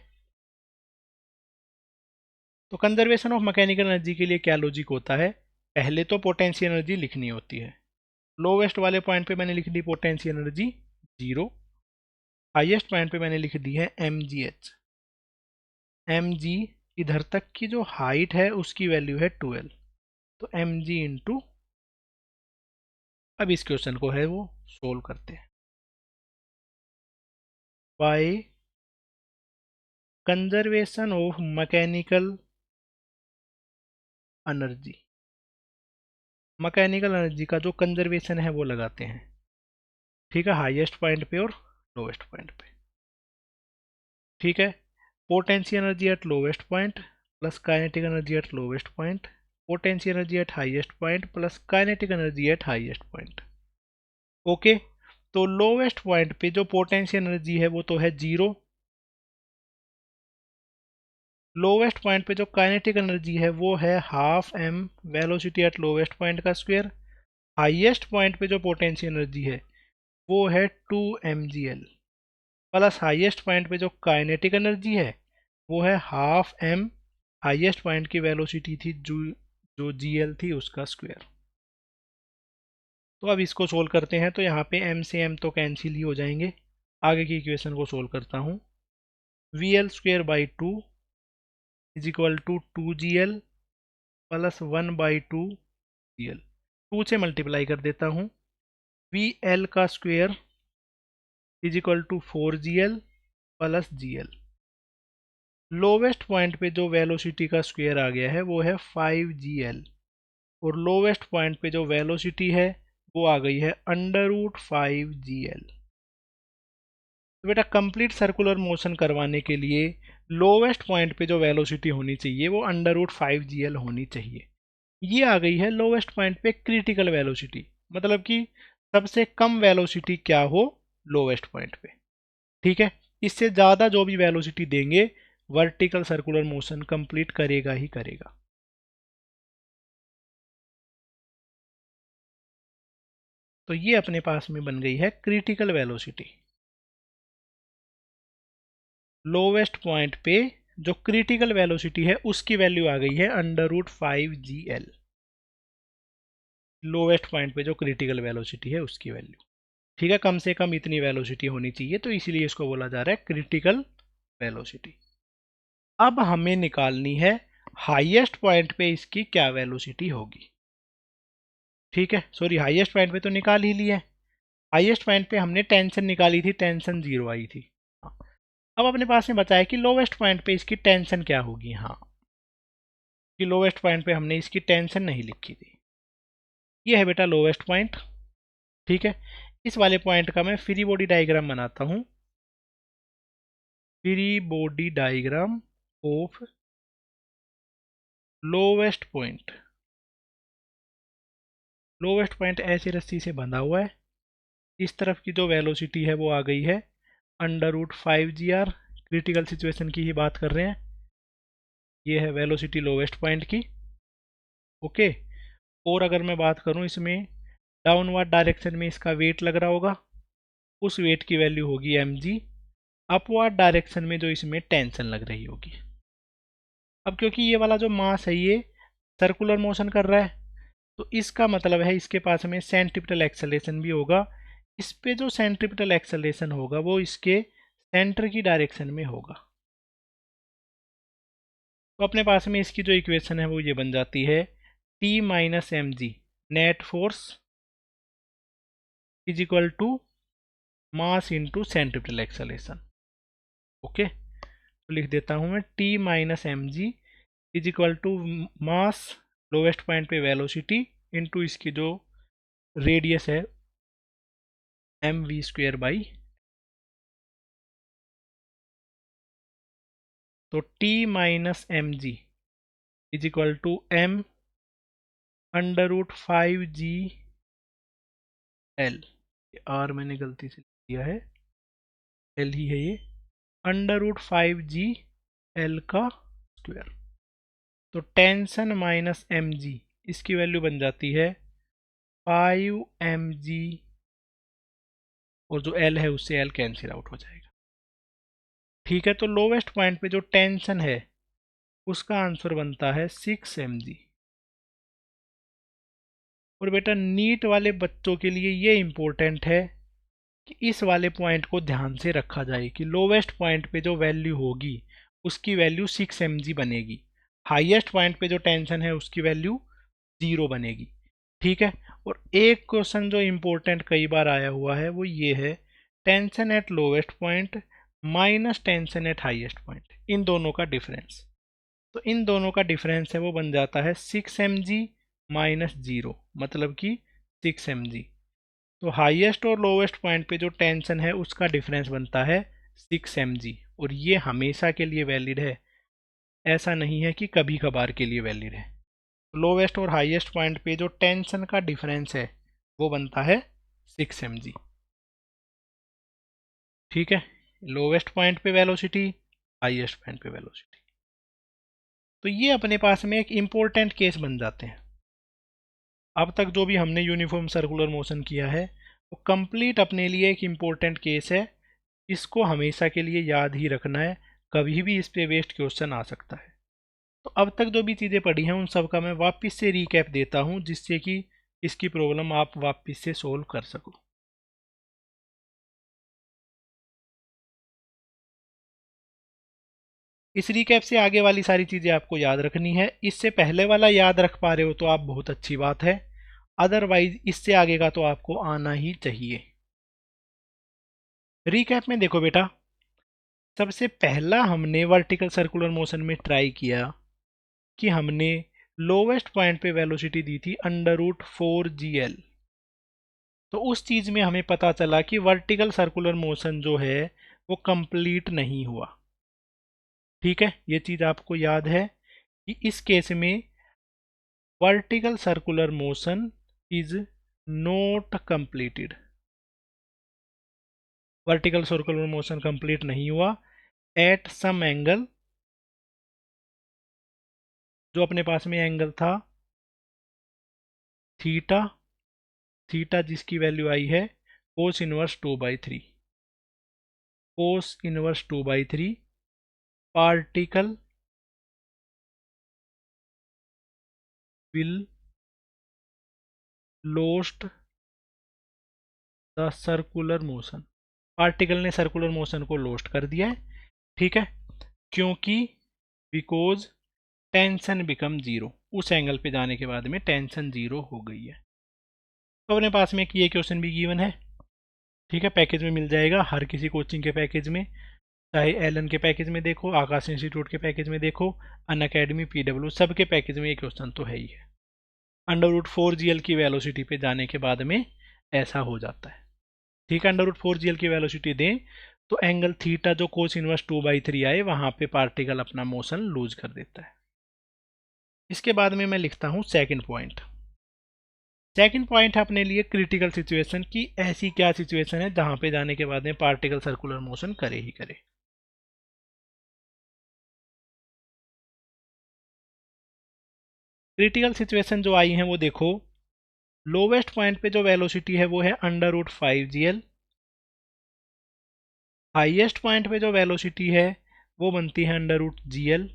तो कंजर्वेशन ऑफ मैकेनिकल एनर्जी के लिए क्या लॉजिक होता है, पहले तो पोटेंशियल एनर्जी लिखनी होती है। लोवेस्ट वाले पॉइंट पे मैंने लिख the potential energy 0, highest point पे मैंने लिख दी है mgh। mg इधर तक की जो हाइट है उसकी वैल्यू है 12, तो mg इंटू, अब इस क्वेश्चन को है वो सोल्व करते हैं। By conservation of mechanical energy, mechanical energy का जो कंजर्वेशन है वो लगाते हैं, ठीक है। हाईएस्ट पॉइंट पे और लोवेस्ट पॉइंट पे, ठीक है। Potential energy at lowest point plus kinetic energy at lowest point, potential energy at highest point plus kinetic energy at highest point. Okay, तो लोवेस्ट पॉइंट पे जो पोटेंशियल एनर्जी है वो तो है 0, लोवेस्ट पॉइंट पे जो काइनेटिक एनर्जी है वो है half m velocity at lowest point का स्क्वायर, हाईएस्ट पॉइंट पे जो पोटेंशियल एनर्जी है वो है 2mgl प्लस हाईएस्ट पॉइंट पे जो काइनेटिक एनर्जी है वो है हाफ m हाईएस्ट पॉइंट की वेलोसिटी थी जो gl थी उसका स्क्वायर। तो अब इसको सोल्व करते हैं, तो यहाँ पे m से m तो कैंसिल ही हो जाएंगे। आगे की इक्वेशन को सोल्व करता हूँ, VL²/2 is equal to 2GL plus 1/2GL, 2 से मल्टीप्लाई कर देता हूँ। VL का square is equal to 4GL plus GL। Lowest point पे जो वेलोसिटी का स्क्वायर आ गया है वो है 5GL, और लोवेस्ट पॉइंट पे जो वेलोसिटी है वो आ गई है √5GL। तो बेटा कंप्लीट सर्कुलर मोशन करवाने के लिए लोवेस्ट पॉइंट पे जो वेलोसिटी होनी चाहिए वो √5gl होनी चाहिए। ये आ गई है लोवेस्ट पॉइंट पे क्रिटिकल वेलोसिटी, मतलब कि सबसे कम वेलोसिटी क्या हो लोवेस्ट पॉइंट पे। ठीक है, इससे ज़्यादा जो भी वेलोसिटी देंगे वर्टिकल सर्कुलर मोशन कंप्लीट करेगा ही करेगा। तो ये अपने पास में बन गई है क्रिटिकल वेलोसिटी। लोवेस्ट पॉइंट पे जो क्रिटिकल वेलोसिटी है उसकी वैल्यू आ गई है √5gl। लोवेस्ट पॉइंट पे जो क्रिटिकल वेलोसिटी है उसकी वैल्यू। ठीक है, कम से कम इतनी वेलोसिटी होनी चाहिए, तो इसीलिए इसको बोला जा रहा है क्रिटिकल वेलोसिटी। अब हमें निकालनी है हाईएस्ट पॉइंट पे इसकी क्या वेलोसिटी होगी। ठीक है, सॉरी, हाईएस्ट पॉइंट पे तो निकाल ही लिया है। हाईएस्ट पॉइंट पे हमने टेंशन निकाली थी, टेंशन 0 आई थी। हाँ। अब अपने पास में बचा है कि लोवेस्ट पॉइंट पे इसकी टेंशन क्या होगी। हाँ, कि लोवेस्ट पॉइंट पे हमने इसकी टेंशन नहीं लिखी थी। ये है बेटा लोवेस्ट पॉइंट। ठीक है, इस वाले पॉइंट का मैं फ्री बॉडी डायग्राम बनाता हूँ। Free body diagram of lowest point. Lowest point ऐसी रस्सी से बंधा हुआ है। इस तरफ की जो वेलोसिटी है वो आ गई है √5gr। क्रिटिकल सिचुएशन की ही बात कर रहे हैं। ये है वेलोसिटी लोवेस्ट पॉइंट की। ओके, और अगर मैं बात करूं इसमें डाउनवर्ड डायरेक्शन में इसका वेट लग रहा होगा, उस वेट की वैल्यू होगी mg। अपवर्ड डायरेक्शन में जो इसमें टेंशन लग रही होगी। अब क्योंकि ये वाला जो मास है ये सर्कुलर मोशन कर रहा है, तो इसका मतलब है इसके पास में सेंट्रीपिटल एक्सेलरेशन भी होगा। इस पे जो सेंट्रीपिटल एक्सेलरेशन होगा वो इसके सेंटर की डायरेक्शन में होगा। तो अपने पास में इसकी जो इक्वेशन है वो ये बन जाती है T minus mg net force is equal to mass into centripetal acceleration. Okay, तो लिख देता हूँ मैं T minus mg is equal to mass lowest point पे वेलोसिटी इंटू इसकी जो रेडियस है mv² बाई। तो T minus mg is equal to m √5gl। r मैंने गलती से लिया है, l ही है ये, √5gl का स्क्वायर। तो टेंशन माइनस mg इसकी वैल्यू बन जाती है 5mg, और जो l है उससे l कैंसिल आउट हो जाएगा। ठीक है, तो लोवेस्ट पॉइंट पे जो टेंशन है उसका आंसर बनता है 6mg। और बेटा नीट वाले बच्चों के लिए ये इम्पोर्टेंट है कि इस वाले पॉइंट को ध्यान से रखा जाए कि लोवेस्ट पॉइंट पे जो वैल्यू होगी उसकी वैल्यू 6mg बनेगी। हाईएस्ट पॉइंट पे जो टेंशन है उसकी वैल्यू 0 बनेगी। ठीक है, और एक क्वेश्चन जो इम्पोर्टेंट कई बार आया हुआ है वो ये है tension at lowest point minus tension at highest point, इन दोनों का डिफरेंस। तो इन दोनों का डिफरेंस है वो बन जाता है 6mg माइनस 0, मतलब कि 6mg। तो हाईएस्ट और लोवेस्ट पॉइंट पे जो टेंशन है उसका डिफरेंस बनता है 6mg, और ये हमेशा के लिए वैलिड है, ऐसा नहीं है कि कभी कभार के लिए वैलिड है। लोवेस्ट और हाईएस्ट पॉइंट पे जो टेंशन का डिफरेंस है वो बनता है 6mg। ठीक है, लोवेस्ट पॉइंट पे वेलोसिटी, हाईएस्ट पॉइंट पे वेलोसिटी। तो ये अपने पास में एक इम्पोर्टेंट केस बन जाते हैं। अब तक जो भी हमने यूनिफॉर्म सर्कुलर मोशन किया है वो कंप्लीट अपने लिए एक इम्पोर्टेंट केस है। इसको हमेशा के लिए याद ही रखना है, कभी भी इस पे वेस्ट क्वेश्चन आ सकता है। तो अब तक जो भी चीज़ें पढ़ी हैं उन सब का मैं वापस से रीकैप देता हूँ, जिससे कि इसकी प्रॉब्लम आप वापस से सोल्व कर सको। इस रीकैप से आगे वाली सारी चीज़ें आपको याद रखनी है। इससे पहले वाला याद रख पा रहे हो तो आप बहुत अच्छी बात है, अदरवाइज इससे आगे का तो आपको आना ही चाहिए। रीकैप में देखो बेटा, सबसे पहला हमने वर्टिकल सर्कुलर मोशन में ट्राई किया कि हमने लोवेस्ट पॉइंट पे वेलोसिटी दी थी √4gl। तो उस चीज़ में हमें पता चला कि वर्टिकल सर्कुलर मोशन जो है वो कंप्लीट नहीं हुआ। ठीक है, ये चीज आपको याद है कि इस केस में vertical circular motion is not completed, vertical circular motion complete नहीं हुआ एट सम एंगल, जो अपने पास में एंगल था थीटा, थीटा जिसकी वैल्यू आई है cos inverse 2/3, cos inverse 2/3 particle will lost the circular motion, particle ने सर्कुलर मोशन को लोस्ट कर दिया है, ठीक है, क्योंकि बिकॉज टेंशन बिकम जीरो, उस एंगल पे जाने के बाद में टेंशन जीरो हो गई है। तो अपने पास में एक ये क्वेश्चन भी गिवन है, ठीक है, पैकेज में मिल जाएगा हर किसी कोचिंग के पैकेज में, चाहे एलन के पैकेज में देखो, आकाश इंस्टीट्यूट के पैकेज में देखो, अन अकेडमी, पीडब्ल्यू, सबके पैकेज में ये क्वेश्चन तो है ही है। √4gl की वेलोसिटी पे जाने के बाद में ऐसा हो जाता है, ठीक है, √4gl की वेलोसिटी दें तो एंगल थीटा जो कोस इनवर्स 2/3 आए वहां पे पार्टिकल अपना मोशन लूज कर देता है। इसके बाद में मैं लिखता हूं सेकंड पॉइंट। सेकंड पॉइंट है अपने लिए क्रिटिकल सिचुएशन की, ऐसी क्या सिचुएशन है जहां पे जाने के बाद में पार्टिकल सर्कुलर मोशन करे ही करे। क्रिटिकल सिचुएशन जो आई है वो देखो, लोवेस्ट पॉइंट पे जो वेलोसिटी है वो है √5gl, हाईएस्ट पॉइंट पे जो वेलोसिटी है वो बनती है √gl।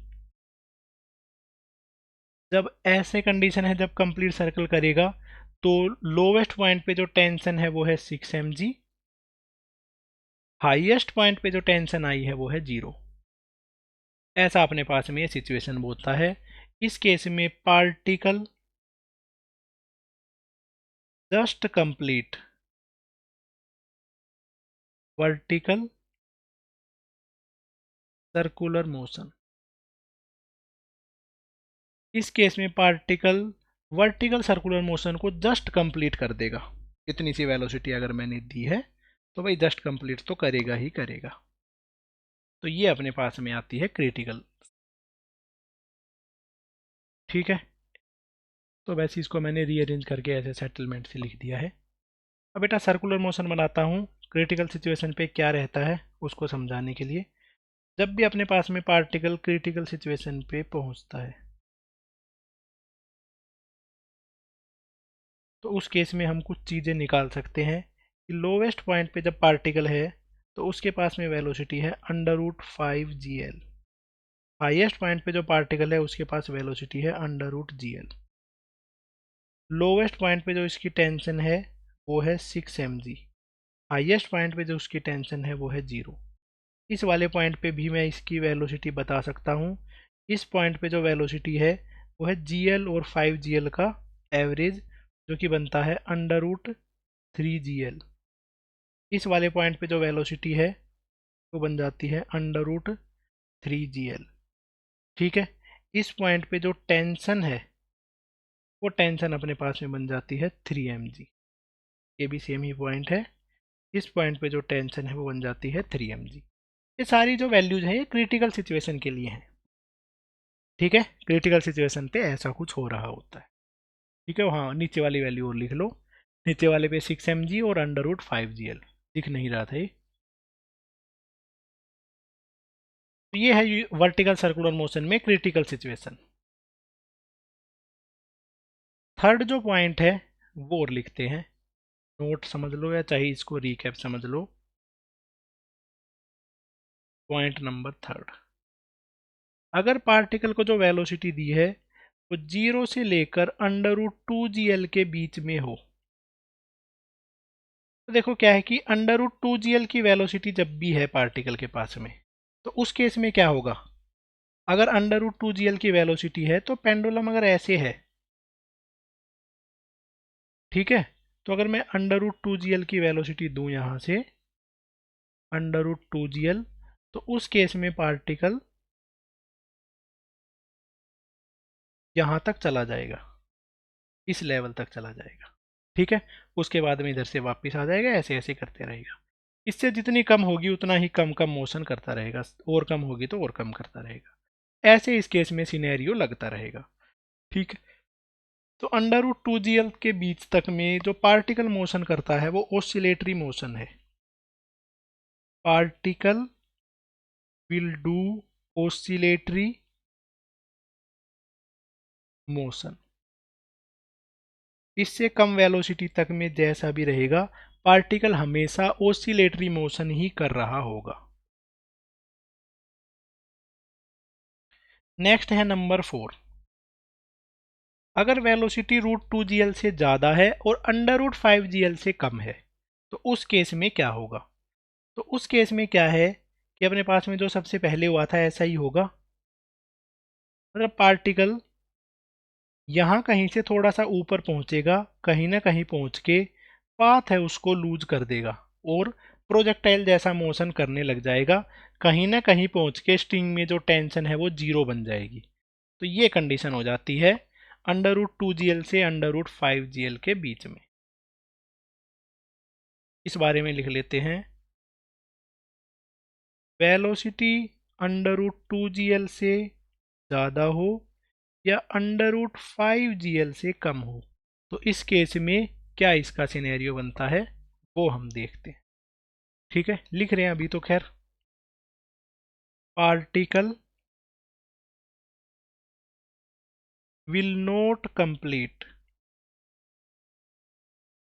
जब ऐसे कंडीशन है, जब कंप्लीट सर्कल करेगा तो लोवेस्ट पॉइंट पे जो टेंशन है वो है 6 mg, हाईएस्ट पॉइंट पे जो टेंशन आई है वो है 0। ऐसा अपने पास में ये सिचुएशन बोलता है। इस केस में particle just complete vertical circular motion, इस केस में पार्टिकल वर्टिकल सर्कुलर मोशन को जस्ट कंप्लीट कर देगा। इतनी सी वेलोसिटी अगर मैंने दी है तो भाई जस्ट कंप्लीट तो करेगा ही करेगा। तो ये अपने पास में आती है क्रिटिकल, ठीक है। तो वैसे इसको मैंने रीअरेंज करके ऐसे सेटलमेंट से लिख दिया है। अब बेटा सर्कुलर मोशन बनाता हूँ, क्रिटिकल सिचुएशन पे क्या रहता है उसको समझाने के लिए। जब भी अपने पास में पार्टिकल क्रिटिकल सिचुएशन पे पहुंचता है तो उस केस में हम कुछ चीज़ें निकाल सकते हैं कि लोवेस्ट पॉइंट पे जब पार्टिकल है तो उसके पास में वेलोसिटी है √5gl, हाईएस्ट पॉइंट पे जो पार्टिकल है उसके पास वेलोसिटी है √gl, लोवेस्ट पॉइंट पे जो इसकी टेंशन है वो है 6 mg, हाईएस्ट पॉइंट पे जो उसकी टेंशन है वो है 0। इस वाले पॉइंट पे भी मैं इसकी वेलोसिटी बता सकता हूँ। इस पॉइंट पे जो वेलोसिटी है वो है gl और 5gl का एवरेज, जो कि बनता है √3gl। इस वाले पॉइंट पे जो वेलोसिटी है वो बन जाती है √3gl, ठीक है। इस पॉइंट पे जो टेंशन है वो टेंशन अपने पास में बन जाती है 3 mg, ये भी सेम ही पॉइंट है। इस पॉइंट पे जो टेंशन है वो बन जाती है 3 mg। ये सारी जो वैल्यूज हैं ये क्रिटिकल सिचुएशन के लिए हैं, ठीक है। क्रिटिकल सिचुएशन पे ऐसा कुछ हो रहा होता है, ठीक है। हाँ, नीचे वाली वैल्यू और लिख लो, नीचे वाले पे 6 mg और √5gl दिख नहीं रहा था ये। तो ये है वर्टिकल सर्कुलर मोशन में क्रिटिकल सिचुएशन। थर्ड जो पॉइंट है वो और लिखते हैं, नोट समझ लो या चाहे इसको रीकैप समझ लो। पॉइंट नंबर थर्ड, अगर पार्टिकल को जो वेलोसिटी दी है वो 0 से लेकर √2gl के बीच में हो, तो देखो क्या है कि √2gl की वेलोसिटी जब भी है पार्टिकल के पास में तो उस केस में क्या होगा, अगर √2gl की वेलोसिटी है तो पेंडुलम अगर ऐसे है, ठीक है, तो अगर मैं √2gl की वेलोसिटी दूं यहां से √2gl, तो उस केस में पार्टिकल यहां तक चला जाएगा, इस लेवल तक चला जाएगा, ठीक है। उसके बाद में इधर से वापस आ जाएगा, ऐसे ऐसे करते रहेगा। इससे जितनी कम होगी उतना ही कम कम मोशन करता रहेगा, और कम होगी तो और कम करता रहेगा। ऐसे इस केस में सिनेरियो लगता रहेगा। ठीक है, तो अंडर रूट 2gl के बीच तक में जो पार्टिकल मोशन करता है वो ऑसिलेटरी मोशन है। Particle will do oscillatory motion. इससे कम वेलोसिटी तक में जैसा भी रहेगा, पार्टिकल हमेशा ऑसिलेटरी मोशन ही कर रहा होगा। नेक्स्ट है नंबर 4। अगर वेलोसिटी रूट 2gl से ज़्यादा है और अंडर रूट 5gl से कम है, तो उस केस में क्या होगा? तो उस केस में क्या है कि अपने पास में जो सबसे पहले हुआ था ऐसा ही होगा। मतलब पार्टिकल यहाँ कहीं से थोड़ा सा ऊपर पहुँचेगा, कहीं ना कहीं पहुँच के पाथ है उसको लूज कर देगा और प्रोजेक्टाइल जैसा मोशन करने लग जाएगा। कहीं ना कहीं पहुँच के स्ट्रिंग में जो टेंशन है वो जीरो बन जाएगी। तो ये कंडीशन हो जाती है अंडर रूट 2gl से अंडर रूट 5gl के बीच में। इस बारे में लिख लेते हैं। वेलोसिटी अंडर रूट 2gl से ज़्यादा हो या अंडर रूट 5gl से कम हो, तो इस केस में क्या इसका सिनेरियो बनता है वो हम देखते हैं। ठीक है, लिख रहे हैं अभी तो खैर। Particle will not complete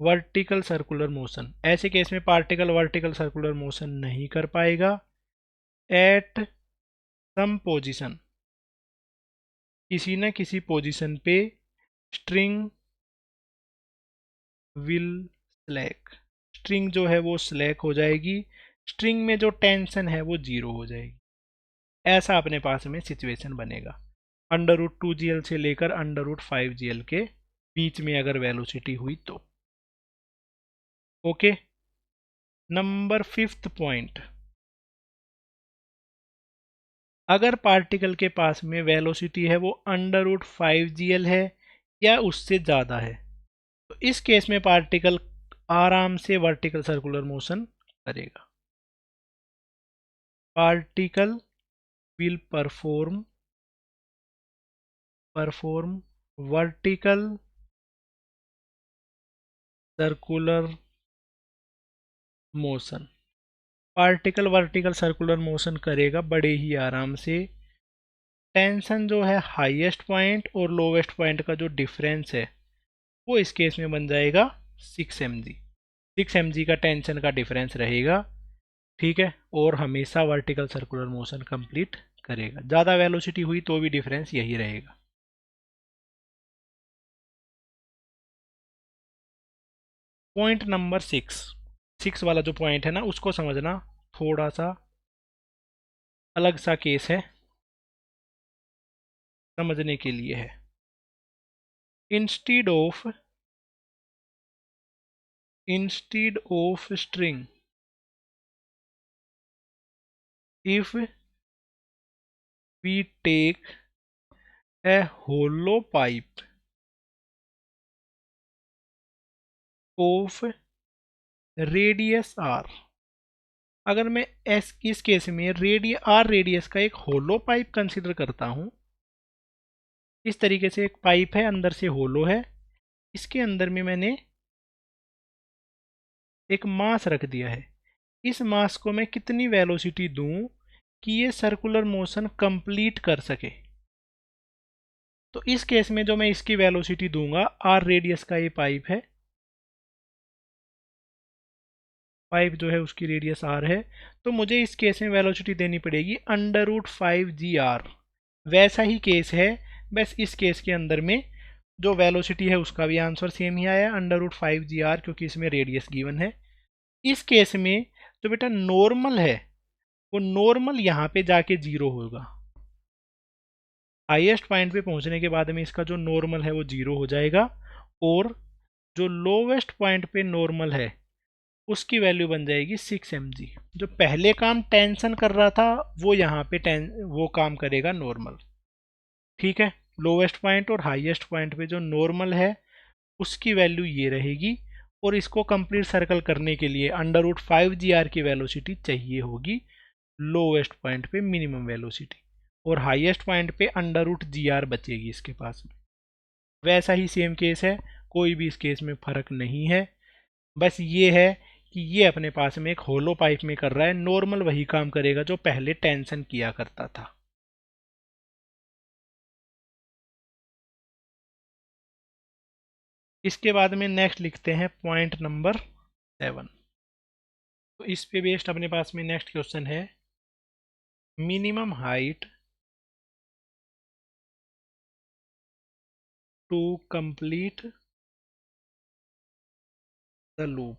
vertical circular motion. ऐसे केस में पार्टिकल वर्टिकल सर्कुलर मोशन नहीं कर पाएगा एट सम पोजीशन, किसी न किसी पोजीशन पे स्ट्रिंग विल स्लैक, स्ट्रिंग जो है वो स्लैक हो जाएगी, स्ट्रिंग में जो टेंशन है वो जीरो हो जाएगी। ऐसा अपने पास में सिचुएशन बनेगा अंडर रूट 2gl से लेकर अंडर रूट 5gl के बीच में अगर वेलोसिटी हुई तो। Okay, number 5th point. अगर पार्टिकल के पास में वेलोसिटी है वो अंडर रूट 5gl है या उससे ज़्यादा है, तो इस केस में पार्टिकल आराम से वर्टिकल सर्कुलर मोशन करेगा। Particle will perform vertical circular motion. Particle vertical circular motion करेगा बड़े ही आराम से। टेंशन जो है हाईएस्ट पॉइंट और लोवेस्ट पॉइंट का जो डिफरेंस है वो इस केस में बन जाएगा 6 mg। 6 mg का टेंशन का डिफरेंस रहेगा। ठीक है, और हमेशा वर्टिकल सर्कुलर मोशन कंप्लीट करेगा। ज़्यादा वेलोसिटी हुई तो भी डिफरेंस यही रहेगा। पॉइंट नंबर 6 वाला जो पॉइंट है ना उसको समझना थोड़ा सा अलग सा केस है, समझने के लिए है। Instead of string, if we take a hollow pipe of radius R. अगर मैं इस केस में आर रेडियस का एक होलो पाइप कंसिडर करता हूं, इस तरीके से एक पाइप है, अंदर से होलो है, इसके अंदर में मैंने एक मास रख दिया है। इस मास को मैं कितनी वेलोसिटी दूं कि ये सर्कुलर मोशन कंप्लीट कर सके? तो इस केस में जो मैं इसकी वेलोसिटी दूंगा, आर रेडियस का ये पाइप है, पाइप जो है उसकी रेडियस आर है, तो मुझे इस केस में वेलोसिटी देनी पड़ेगी अंडर रूट 5gr। वैसा ही केस है, बस इस केस के अंदर में जो वेलोसिटी है उसका भी आंसर सेम ही आया अंडर रूट 5gr, क्योंकि इसमें रेडियस गिवन है। इस केस में जो बेटा नॉर्मल है वो नॉर्मल यहाँ पे जाके जीरो होगा। हाईएस्ट पॉइंट पे पहुंचने के बाद में इसका जो नॉर्मल है वो जीरो हो जाएगा, और जो लोवेस्ट पॉइंट पे नॉर्मल है उसकी वैल्यू बन जाएगी 6 mg। जो पहले काम टेंशन कर रहा था वो यहाँ पे वो काम करेगा नॉर्मल। ठीक है, लोवेस्ट पॉइंट और हाईएस्ट पॉइंट पे जो नॉर्मल है उसकी वैल्यू ये रहेगी, और इसको कंप्लीट सर्कल करने के लिए √5gr की वेलोसिटी चाहिए होगी लोवेस्ट पॉइंट पे मिनिमम वेलोसिटी, और हाईएस्ट पॉइंट पे √gr बचेगी इसके पास में। वैसा ही सेम केस है, कोई भी इस केस में फर्क नहीं है। बस ये है कि ये अपने पास में एक होलो पाइप में कर रहा है, नॉर्मल वही काम करेगा जो पहले टेंशन किया करता था। इसके बाद में नेक्स्ट लिखते हैं पॉइंट नंबर 7। तो इस पे बेस्ड अपने पास में नेक्स्ट क्वेश्चन है, minimum height to complete the loop.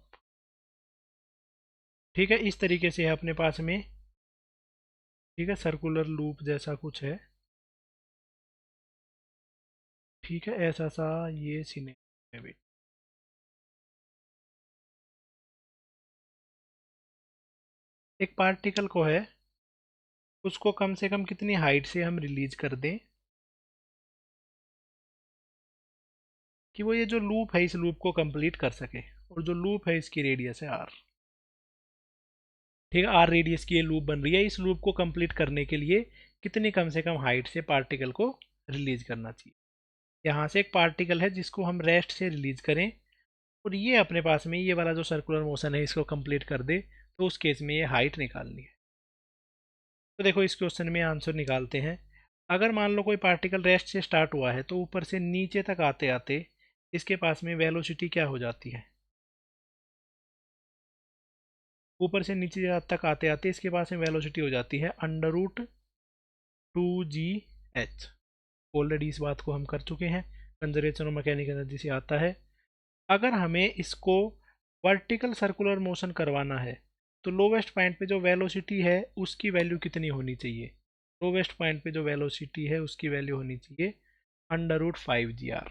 ठीक है, इस तरीके से है अपने पास में। ठीक है, सर्कुलर लूप जैसा कुछ है। ठीक है, ऐसा सा ये सीने भी। एक पार्टिकल को है, उसको कम से कम कितनी हाइट से हम रिलीज कर दें कि वो ये जो लूप है इस लूप को कंप्लीट कर सके। और जो लूप है इसकी रेडियस है r। ठीक है, r रेडियस की ये लूप बन रही है। इस लूप को कंप्लीट करने के लिए कितनी कम से कम हाइट से पार्टिकल को रिलीज करना चाहिए। यहाँ से एक पार्टिकल है जिसको हम रेस्ट से रिलीज करें, और ये अपने पास में ये वाला जो सर्कुलर मोशन है इसको कंप्लीट कर दे, तो उस केस में ये हाइट निकालनी है। तो देखो इस क्वेश्चन में आंसर निकालते हैं। अगर मान लो कोई पार्टिकल रेस्ट से स्टार्ट हुआ है तो ऊपर से नीचे तक आते आते इसके पास में वेलोसिटी क्या हो जाती है। ऊपर से नीचे तक आते आते इसके पास में वेलोसिटी हो जाती है √2gh। ऑलरेडी इस बात को हम कर चुके हैं, कंजर्वेशन और मैकेनिकल एनर्जी से आता है। अगर हमें इसको वर्टिकल सर्कुलर मोशन करवाना है तो लोवेस्ट पॉइंट पे जो वेलोसिटी है उसकी वैल्यू कितनी होनी चाहिए। लोवेस्ट पॉइंट पे जो वेलोसिटी है उसकी वैल्यू होनी चाहिए √5gr।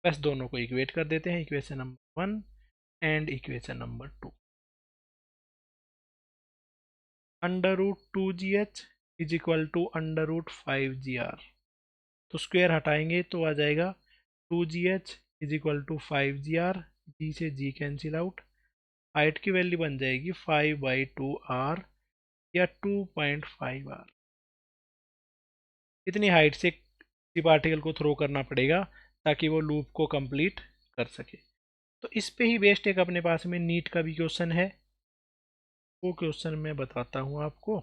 बस दोनों को इक्वेट कर देते हैं, equation number 1 and equation number 2। √2gh is equal to √5gr। तो स्क्वायर हटाएंगे तो आ जाएगा 2gh is equal to 5gr। G से जी कैंसिल आउट, हाइट की वैल्यू बन जाएगी 5/2r या 2.5r। इतनी हाइट से किसी पार्टिकल को थ्रो करना पड़ेगा ताकि वो लूप को कंप्लीट कर सके। तो इस पे ही बेस्ड एक अपने पास में नीट का भी क्वेश्चन है, वो क्वेश्चन मैं बताता हूँ आपको।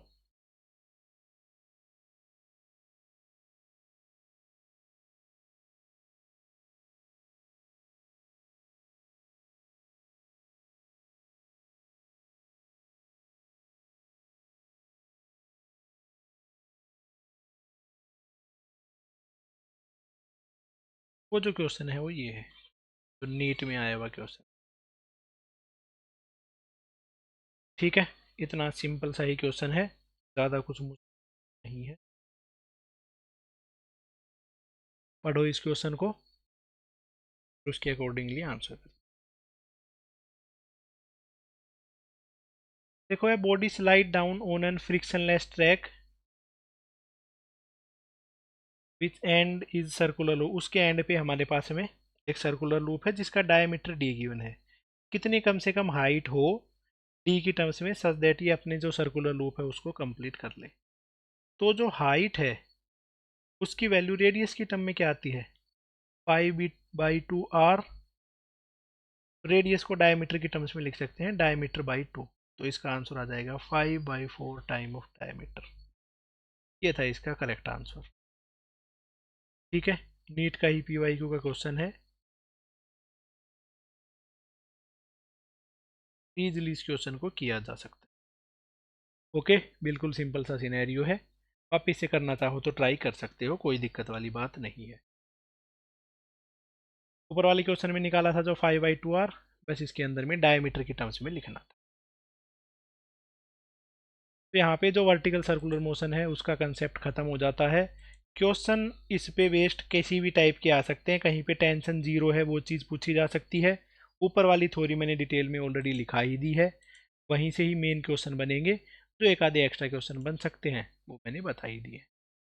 वो जो क्वेश्चन है वो ये है, जो नीट में आया हुआ क्वेश्चन। ठीक है, इतना सिंपल सा ही क्वेश्चन है, ज़्यादा कुछ मुश्किल नहीं है। पढ़ो इस क्वेश्चन को, उसके अकॉर्डिंगली आंसर करो। देखो है, body slide down on an frictionless track which and is circular loop. उसके एंड पे हमारे पास में एक सर्कुलर लूप है जिसका डायमीटर डी गिवन है। कितनी कम से कम हाइट हो डी की टर्म्स में सच दैट ये अपने जो सर्कुलर लूप है उसको कंप्लीट कर ले। तो जो हाइट है उसकी वैल्यू रेडियस की टर्म में क्या आती है, 5/2r। रेडियस को डायमीटर की टर्म्स में लिख सकते हैं डायमीटर/2। तो इसका आंसर आ जाएगा 5/4 टाइम ऑफ डायमीटर। ये था इसका करेक्ट आंसर। ठीक है, नीट का ही PYQ का क्वेश्चन है, इजीली इस क्वेश्चन को किया जा सकता है। ओके, बिल्कुल सिंपल सा सिनेरियो है, आप इसे करना चाहो तो ट्राई कर सकते हो, कोई दिक्कत वाली बात नहीं है। ऊपर वाले क्वेश्चन में निकाला था जो 5/2r, बस इसके अंदर में डायमीटर की टर्म्स में लिखना था। तो यहाँ पे जो वर्टिकल सर्कुलर मोशन है उसका कंसेप्ट खत्म हो जाता है। क्वेश्चन इस पे बेस्ड किसी भी टाइप के आ सकते हैं, कहीं पे टेंशन जीरो है वो चीज़ पूछी जा सकती है। ऊपर वाली थ्योरी मैंने डिटेल में ऑलरेडी लिखा ही दी है, वहीं से ही मेन क्वेश्चन बनेंगे। जो एक आधे एक्स्ट्रा क्वेश्चन बन सकते हैं वो मैंने बता ही दिए।